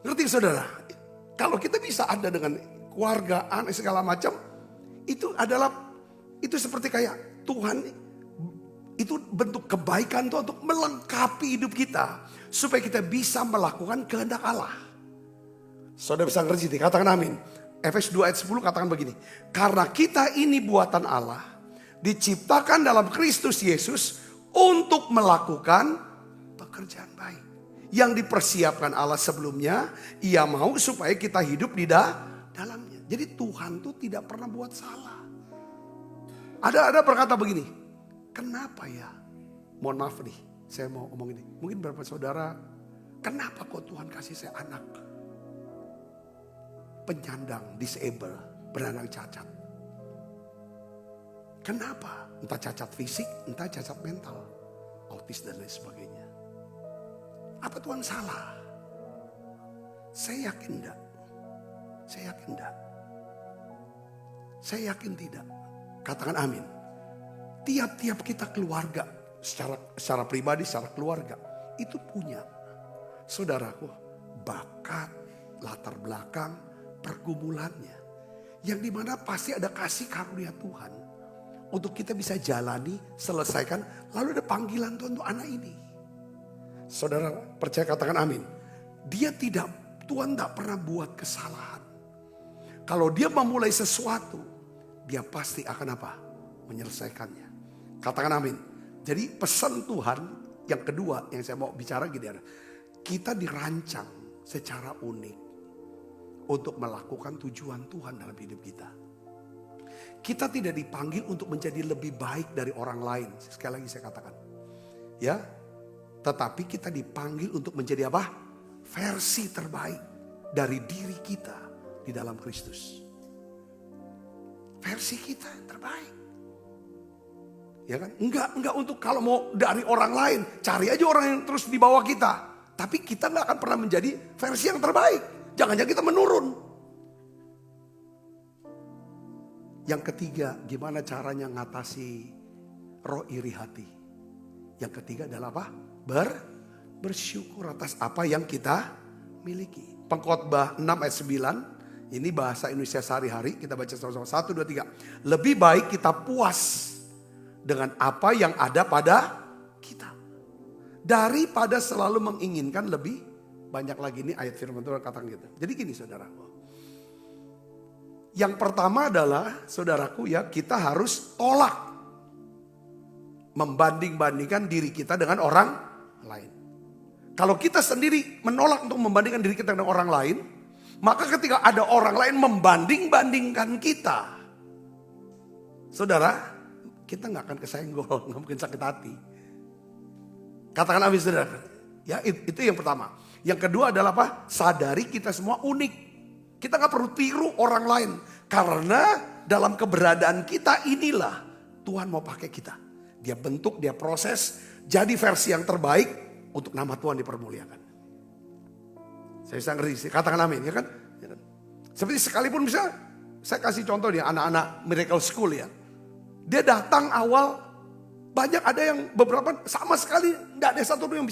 Ngerti saudara? Kalau kita bisa ada dengan keluarga, anak segala macam, itu seperti kayak Tuhan, itu bentuk kebaikan Tuhan untuk melengkapi hidup kita. Supaya kita bisa melakukan kehendak Allah. Saudara bisa ngerti, katakan amin. Efesus 2 ayat 10 katakan begini. Karena kita ini buatan Allah, diciptakan dalam Kristus Yesus untuk melakukan pekerjaan baik. Yang dipersiapkan Allah sebelumnya, Ia mau supaya kita hidup di dalamnya. Jadi Tuhan tuh tidak pernah buat salah. Ada berkata begini, kenapa ya? Mohon maaf nih, saya mau ngomong ini. Mungkin beberapa saudara, kenapa kok Tuhan kasih saya anak penyandang, disable, beranak cacat? Kenapa? Entah cacat fisik, entah cacat mental, autis dan lain sebagainya. Apa Tuhan salah? Saya yakin enggak. Saya yakin enggak. Saya yakin tidak. Katakan amin. Tiap-tiap kita keluarga, secara pribadi, secara keluarga, itu punya, saudaraku, bakat, latar belakang, pergumulannya. Yang dimana pasti ada kasih karunia Tuhan. Untuk kita bisa jalani, selesaikan. Lalu ada panggilan Tuhan untuk anak ini. Saudara percaya, katakan amin. Tuhan tidak pernah buat kesalahan. Kalau dia memulai sesuatu, dia pasti akan apa? Menyelesaikannya. Katakan amin. Jadi pesan Tuhan yang kedua yang saya mau bicara gini, kita dirancang secara unik untuk melakukan tujuan Tuhan dalam hidup kita. Kita tidak dipanggil untuk menjadi lebih baik dari orang lain. Sekali lagi saya katakan. Ya, tetapi kita dipanggil untuk menjadi apa? Versi terbaik dari diri kita di dalam Kristus. Versi kita yang terbaik. Ya kan? Enggak untuk kalau mau dari orang lain. Cari aja orang yang terus di bawah kita. Tapi kita enggak akan pernah menjadi versi yang terbaik. Jangan-jangan kita menurun. Yang ketiga, gimana caranya ngatasi roh iri hati. Yang ketiga adalah apa? Bersyukur atas apa yang kita miliki. Pengkhotbah 6 ayat 9. Ini bahasa Indonesia sehari-hari. Kita baca sama-sama. 1, 2, 3. Lebih baik kita puas dengan apa yang ada pada kita. Daripada selalu menginginkan lebih banyak lagi. Ini ayat firman Tuhan katakan gitu. Jadi gini saudaraku. Yang pertama adalah saudaraku ya, kita harus tolak membanding-bandingkan diri kita dengan orang lain. Kalau kita sendiri menolak untuk membandingkan diri kita dengan orang lain, maka ketika ada orang lain membanding-bandingkan kita, saudara, kita nggak akan kesenggol, nggak mungkin sakit hati. Katakan amin saudara. Ya itu yang pertama. Yang kedua adalah apa? Sadari kita semua unik. Kita nggak perlu tiru orang lain. Karena dalam keberadaan kita inilah Tuhan mau pakai kita. Dia bentuk, dia proses. Jadi versi yang terbaik untuk nama Tuhan dipermuliakan. Saya bisa ngerti, katakan amin ya kan? Seperti sekalipun bisa, saya kasih contoh dia anak-anak Miracle School ya. Dia datang awal, banyak ada yang beberapa sama sekali tidak ada satu yang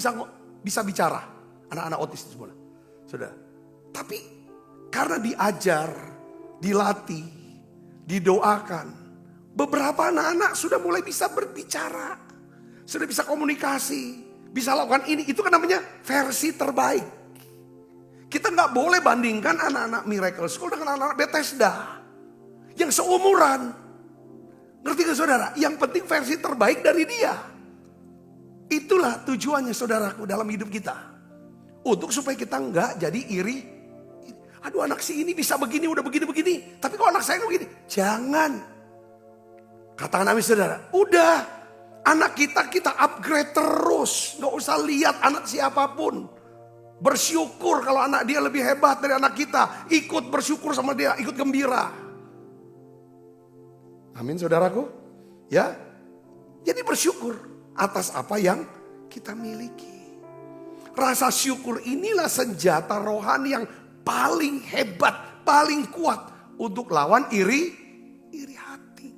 bisa bicara. Anak-anak otis semua. Sudah. Tapi karena diajar, dilatih, didoakan. Beberapa anak-anak sudah mulai bisa berbicara. Sudah bisa komunikasi. Bisa lakukan ini. Itu kan namanya versi terbaik. Kita nggak boleh bandingkan anak-anak Miracle School dengan anak-anak Bethesda. Yang seumuran. Ngerti gak saudara? Yang penting versi terbaik dari dia. Itulah tujuannya saudaraku dalam hidup kita. Untuk supaya kita nggak jadi iri. Aduh anak si ini bisa begini, udah begini-begini. Tapi kok anak saya begini? Jangan. Katakan amin saudara. Udah. Anak kita upgrade terus. Gak usah lihat anak siapapun. Bersyukur kalau anak dia lebih hebat dari anak kita. Ikut bersyukur sama dia, ikut gembira. Amin saudaraku. Ya. Jadi bersyukur atas apa yang kita miliki. Rasa syukur inilah senjata rohani yang paling hebat, paling kuat untuk lawan iri hati.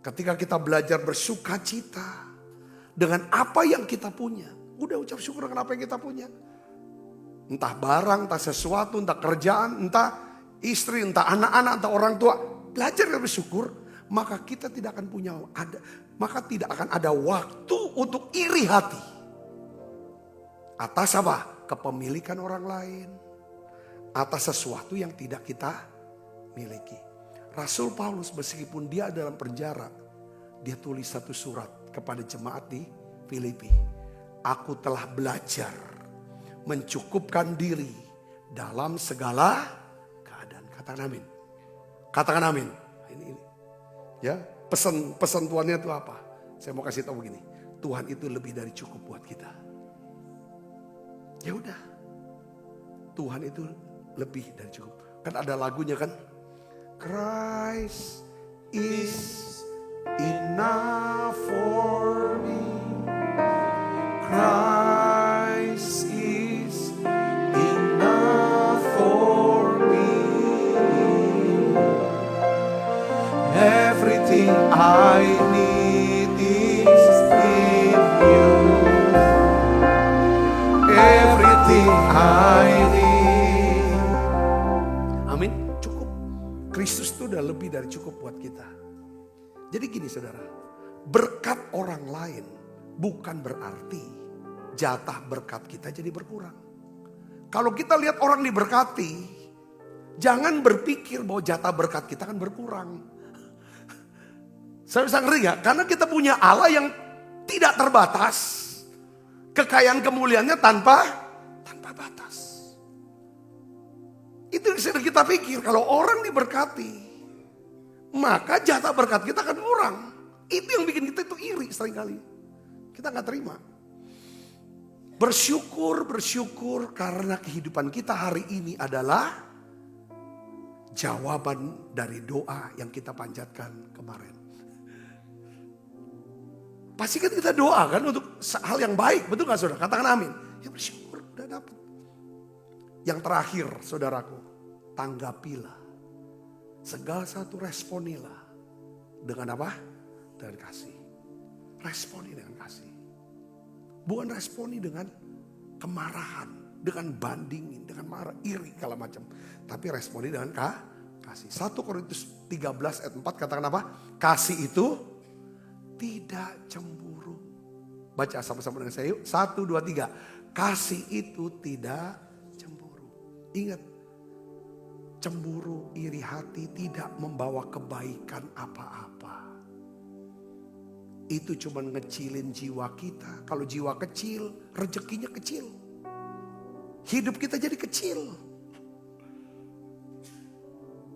Ketika kita belajar bersukacita dengan apa yang kita punya. Udah ucap syukur dengan apa yang kita punya. Entah barang, entah sesuatu, entah kerjaan, entah istri, entah anak-anak, entah orang tua. Belajar bersyukur, maka kita tidak akan tidak akan ada waktu untuk iri hati. Atas apa? Kepemilikan orang lain. Atas sesuatu yang tidak kita miliki. Rasul Paulus meskipun dia dalam penjara, dia tulis satu surat kepada jemaat di Filipi. Aku telah belajar mencukupkan diri dalam segala keadaan. Katakan amin. Katakan amin. Ini. Ya, pesan Tuhannya itu apa? Saya mau kasih tahu begini. Tuhan itu lebih dari cukup buat kita. Ya udah. Tuhan itu lebih dari cukup. Kan ada lagunya kan? Christ is enough for me. Christ is enough for me. Everything I need is in you. Everything I need. Amin. Cukup. Kristus itu udah lebih dari cukup buat kita. Jadi gini saudara. Berkat orang lain bukan berarti jatah berkat kita jadi berkurang. Kalau kita lihat orang diberkati, jangan berpikir bahwa jatah berkat kita akan berkurang. Saya bisa ngeri gak? Karena kita punya Allah yang tidak terbatas. Kekayaan kemuliaannya tanpa batas. Itu yang sering kita pikir, kalau orang diberkati, maka jatah berkat kita akan kurang. Itu yang bikin kita itu iri seringkali. Kita gak terima. Bersyukur karena kehidupan kita hari ini adalah jawaban dari doa yang kita panjatkan kemarin. Pasti kan kita doa kan untuk hal yang baik, betul gak saudara? Katakan amin. Ya bersyukur, udah dapet. Yang terakhir saudaraku, tanggapilah. Segala satu responilah. Dengan apa? Dengan kasih. Responi dengan kasih. Bukan responi dengan kemarahan, dengan bandingin, dengan marah, iri, segala macam. Tapi responi dengan kasih. 1 Korintus 13 ayat 4 katakan apa? Kasih itu tidak cemburu. Baca sama-sama dengan saya yuk. 1, 2, 3. Kasih itu tidak cemburu. Ingat, cemburu, iri hati tidak membawa kebaikan apa-apa. Itu cuma ngecilin jiwa kita. Kalau jiwa kecil, rezekinya kecil. Hidup kita jadi kecil.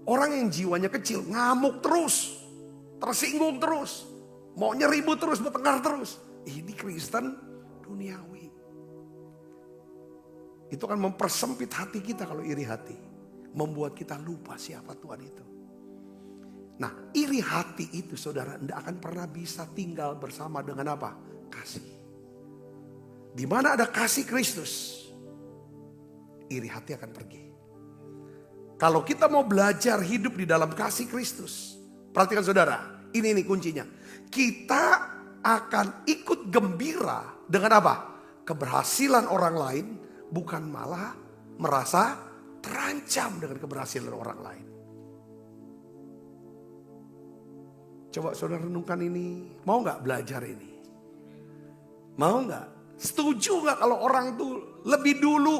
Orang yang jiwanya kecil, ngamuk terus. Tersinggung terus. Maunya ribut terus, bertengkar terus. Ini Kristen duniawi. Itu kan mempersempit hati kita kalau iri hati. Membuat kita lupa siapa Tuhan itu. Nah, iri hati itu saudara tidak akan pernah bisa tinggal bersama dengan apa? Kasih. Di mana ada kasih Kristus, iri hati akan pergi. Kalau kita mau belajar hidup di dalam kasih Kristus, perhatikan saudara, ini kuncinya. Kita akan ikut gembira dengan apa? Keberhasilan orang lain, bukan malah merasa terancam dengan keberhasilan orang lain. Coba saudara renungkan ini. Mau gak belajar ini? Mau gak? Setuju gak kalau orang tuh lebih dulu,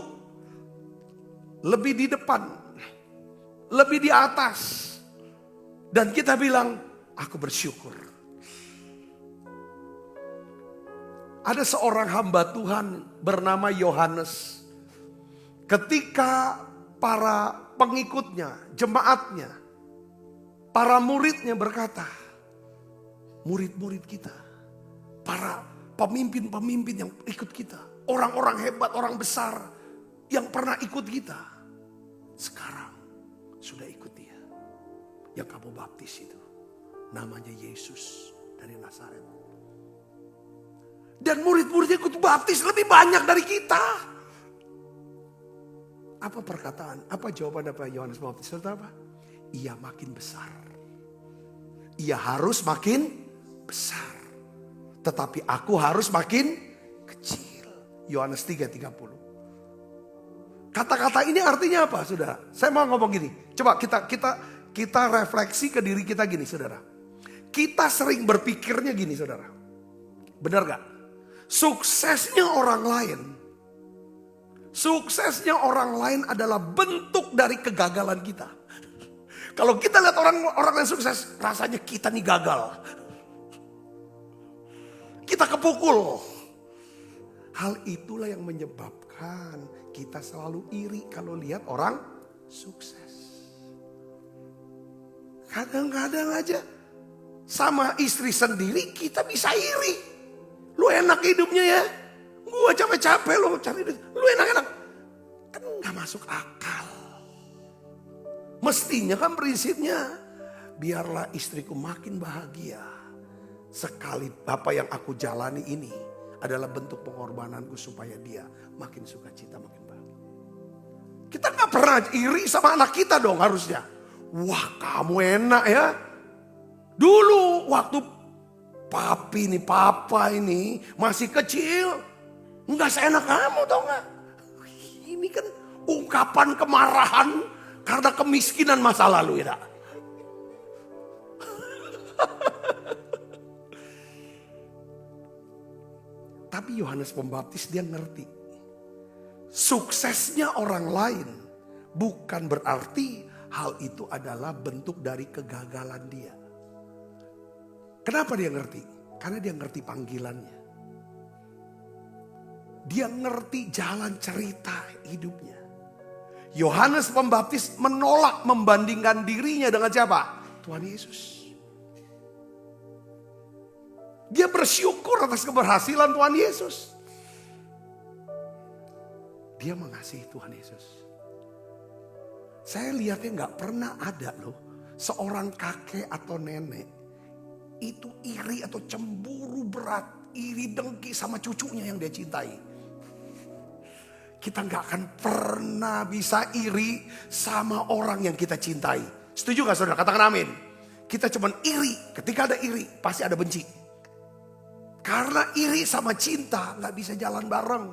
lebih di depan, lebih di atas. Dan kita bilang, aku bersyukur. Ada seorang hamba Tuhan bernama Yohanes. Ketika para pengikutnya, jemaatnya, para muridnya berkata, murid-murid kita, para pemimpin-pemimpin yang ikut kita, orang-orang hebat, orang besar yang pernah ikut kita, sekarang sudah ikut dia. Yang kamu baptis itu, namanya Yesus dari Nazaret. Dan murid-muridnya ikut baptis lebih banyak dari kita. Apa perkataan, apa jawaban apa Yohanes Baptis? Apa? Ia makin besar. Ia harus makin besar. Tetapi aku harus makin kecil. Yohanes 3:30. Kata-kata ini artinya apa, saudara? Saya mau ngomong gini. Coba kita refleksi ke diri kita gini, saudara. Kita sering berpikirnya gini, saudara. Benar gak? Suksesnya orang lain adalah bentuk dari kegagalan kita. Kalau kita lihat orang yang sukses, rasanya kita nih gagal. Kita kepukul. Hal itulah yang menyebabkan kita selalu iri kalau lihat orang sukses. Kadang-kadang aja sama istri sendiri kita bisa iri. Lu enak hidupnya ya. Gua capek-capek lu cari duit. Lu enak-enak. Kan gak masuk akal. Mestinya kan prinsipnya, biarlah istriku makin bahagia. Sekali apa yang aku jalani ini adalah bentuk pengorbananku supaya dia makin sukacita, makin bahagia. Kita gak pernah iri sama anak kita dong harusnya. Wah kamu enak ya. Dulu waktu papa ini masih kecil, nggak seenak kamu tau gak? Ini kan ungkapan kemarahan karena kemiskinan masa lalu ya. Tapi Yohanes Pembaptis dia ngerti. Suksesnya orang lain bukan berarti hal itu adalah bentuk dari kegagalan dia. Kenapa dia ngerti? Karena dia ngerti panggilannya. Dia ngerti jalan cerita hidupnya. Yohanes Pembaptis menolak membandingkan dirinya dengan siapa? Tuhan Yesus. Dia bersyukur atas keberhasilan Tuhan Yesus. Dia mengasihi Tuhan Yesus. Saya lihatnya gak pernah ada loh seorang kakek atau nenek itu iri atau cemburu berat, iri dengki sama cucunya yang dia cintai. Kita gak akan pernah bisa iri sama orang yang kita cintai. Setuju gak saudara? Katakan amin. Kita cuman iri, ketika ada iri pasti ada benci. Karena iri sama cinta gak bisa jalan bareng.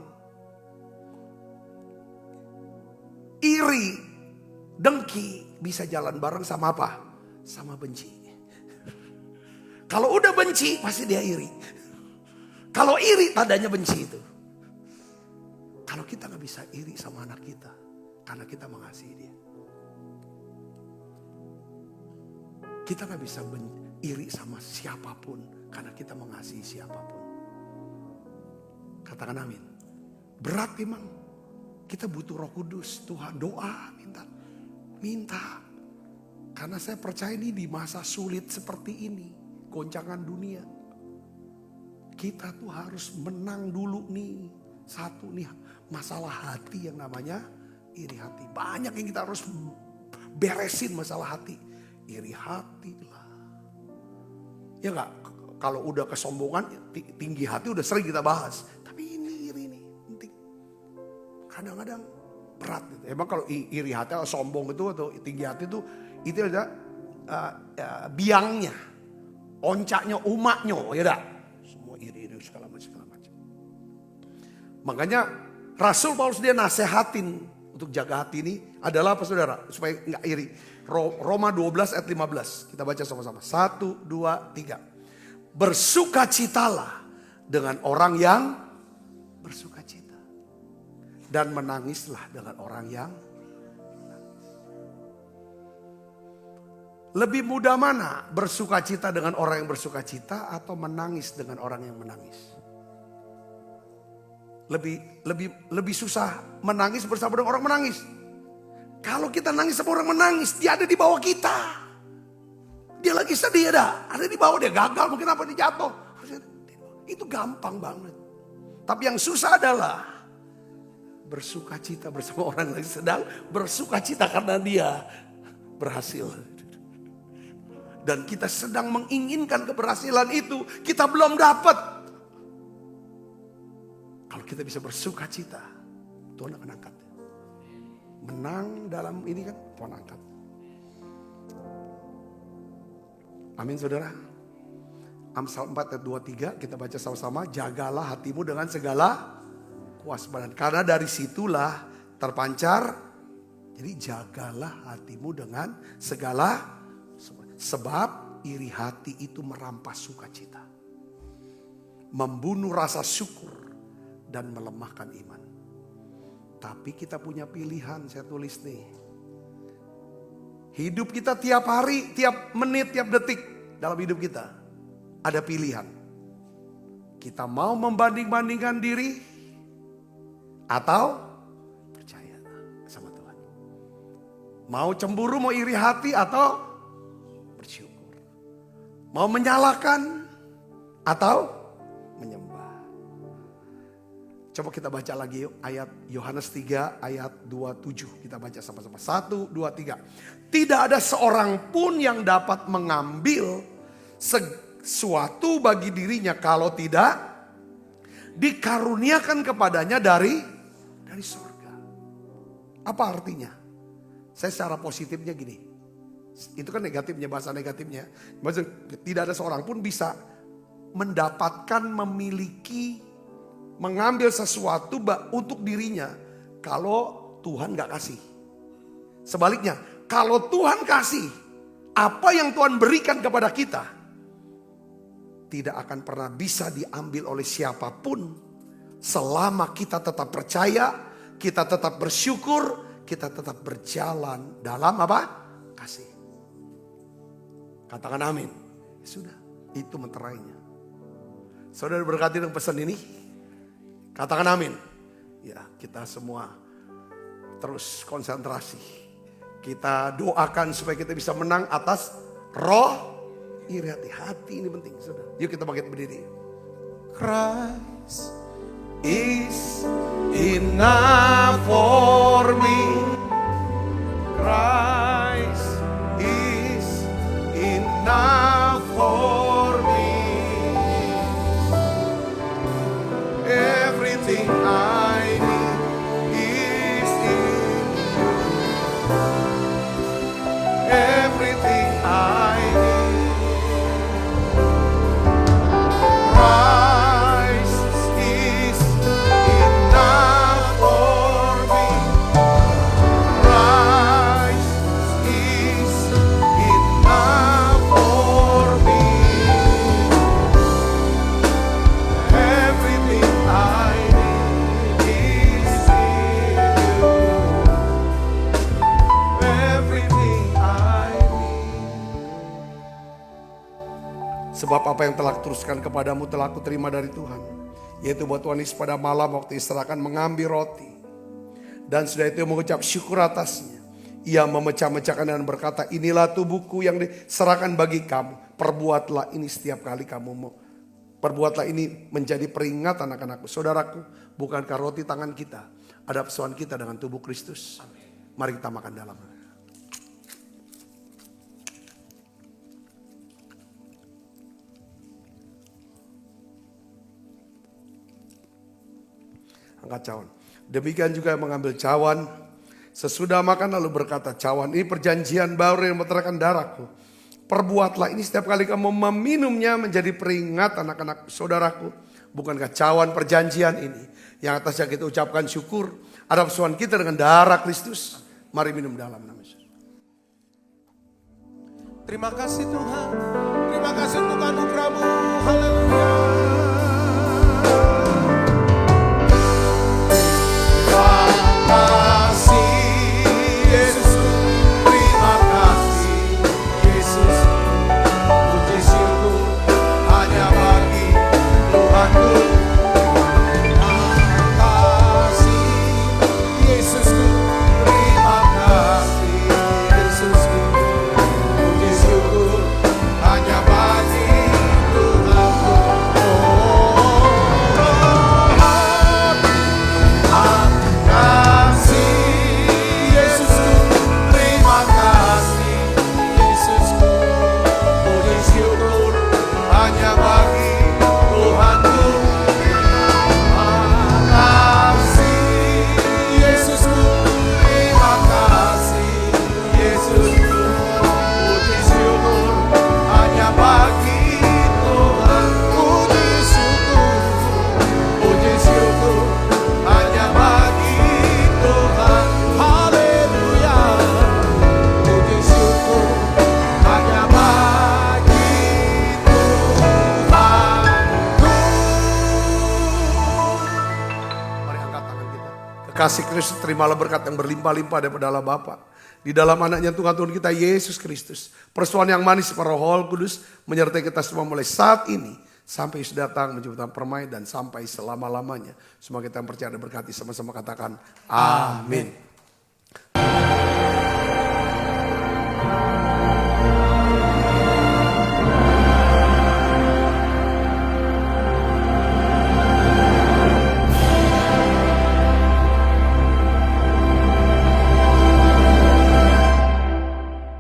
Iri, dengki bisa jalan bareng sama apa? Sama benci. Kalau udah benci pasti dia iri. Kalau iri tandanya benci itu. Kalau kita gak bisa iri sama anak kita karena kita mengasihi dia. Kita gak bisa iri sama siapapun karena kita mengasihi siapapun. Katakan amin. Berat memang. Kita butuh Roh Kudus. Tuhan doa minta. Karena saya percaya ini di masa sulit seperti ini. Goncangan dunia. Kita tuh harus menang dulu nih. Satu nih masalah hati yang namanya iri hati. Banyak yang kita harus beresin masalah hati. Iri hati lah. Ya enggak? Kalau udah kesombongan, tinggi hati udah sering kita bahas. Tapi ini iri nih, penting. Kadang-kadang berat. Gitu. Emang kalau iri hati atau sombong itu atau tinggi hati itu ada biangnya, oncaknya, umaknya, ya dah. Semua iri segala macam. Makanya Rasul Paulus dia nasehatin untuk jaga hati ini adalah apa saudara? Supaya nggak iri. Roma 12 ayat 15. Kita baca sama-sama. 1, 2, 3. Bersukacitalah dengan orang yang bersukacita. Dan menangislah dengan orang yang menangis. Lebih mudah mana bersukacita dengan orang yang bersukacita atau menangis dengan orang yang menangis? Lebih susah menangis bersama dengan orang menangis. Kalau kita nangis sama orang menangis, dia ada di bawah kita. Dia lagi sedih ada di bawah, dia gagal mungkin apa dia jatuh. Itu gampang banget. Tapi yang susah adalah bersukacita bersama orang yang sedang bersukacita karena dia berhasil. Dan kita sedang menginginkan keberhasilan itu, kita belum dapat. Kalau kita bisa bersukacita, Tuhan akan angkat. Menang dalam ini kan Tuhan angkat. Amin saudara. Amsal 4 ayat 23 kita baca sama-sama. Jagalah hatimu dengan segala kewaspadaan. Karena dari situlah terpancar. Jadi jagalah hatimu dengan segala. Sebab iri hati itu merampas sukacita. Membunuh rasa syukur. Dan melemahkan iman. Tapi kita punya pilihan, saya tulis nih. Hidup kita tiap hari, tiap menit, tiap detik dalam hidup kita. Ada pilihan. Kita mau membanding-bandingkan diri. Atau percaya sama Tuhan. Mau cemburu, mau iri hati atau bersyukur. Mau menyalahkan atau menyembah. Coba kita baca lagi yuk ayat Yohanes 3 ayat 27. Kita baca sama-sama. 1, 2, 3. Tidak ada seorang pun yang dapat mengambil sesuatu bagi dirinya kalau tidak dikaruniakan kepadanya dari surga. Apa artinya? Saya secara positifnya gini. Itu kan negatifnya, bahasa negatifnya. Maksudnya tidak ada seorang pun bisa mendapatkan, memiliki, mengambil sesuatu untuk dirinya kalau Tuhan gak kasih. Sebaliknya, kalau Tuhan kasih, apa yang Tuhan berikan kepada kita tidak akan pernah bisa diambil oleh siapapun selama kita tetap percaya, kita tetap bersyukur, kita tetap berjalan dalam apa? Kasih. Katakan amin. Ya sudah, itu meterainya. Saudara berkati dengan pesan ini. Katakan amin. Ya, kita semua terus konsentrasi. Kita doakan supaya kita bisa menang atas roh iri hati. Hati ini penting, saudara. Yuk kita bangkit berdiri. Christ is enough for me. Christ is enough for me. Everything I need is in you. Everything I need. Christ is enough for me. Christ is enough for me. Everything I need is in you. Everything I need. Sebab apa yang telah kuteruskan kepadamu telah kuterima dari Tuhan. Yaitu buat Tuhan Yesus pada malam waktu istirahat mengambil roti. Dan sudah itu mengucap syukur atasnya. Ia memecah-mecahkan dan berkata, inilah tubuhku yang diserahkan bagi kamu. Perbuatlah ini setiap kali kamu mau. Perbuatlah ini menjadi peringatan anak-anakku. Saudaraku, bukankah roti tangan kita ada persoalan kita dengan tubuh Kristus? Mari kita makan dalam. Angkat cawan. Demikian juga mengambil cawan. Sesudah makan lalu berkata, cawan ini perjanjian baru yang meterangkan darahku. Perbuatlah ini setiap kali kamu meminumnya menjadi peringatan anak-anak saudaraku. Bukankah cawan perjanjian ini yang atasnya kita ucapkan syukur. Ada persoalan kita dengan darah Kristus. Mari minum dalam nama Yesus. Terima kasih Tuhan. Terima kasih untuk anugerah-Mu. Haleluya. Kasih Kristus, terimalah berkat yang berlimpah-limpah daripada Allah Bapa. Di dalam anaknya Tuhan kita Yesus Kristus. Persoalan yang manis para Roh Kudus menyertai kita semua mulai saat ini. Sampai Yesus datang menjemput permai dan sampai selama-lamanya. Semua kita yang percaya dan berkati sama-sama katakan amin.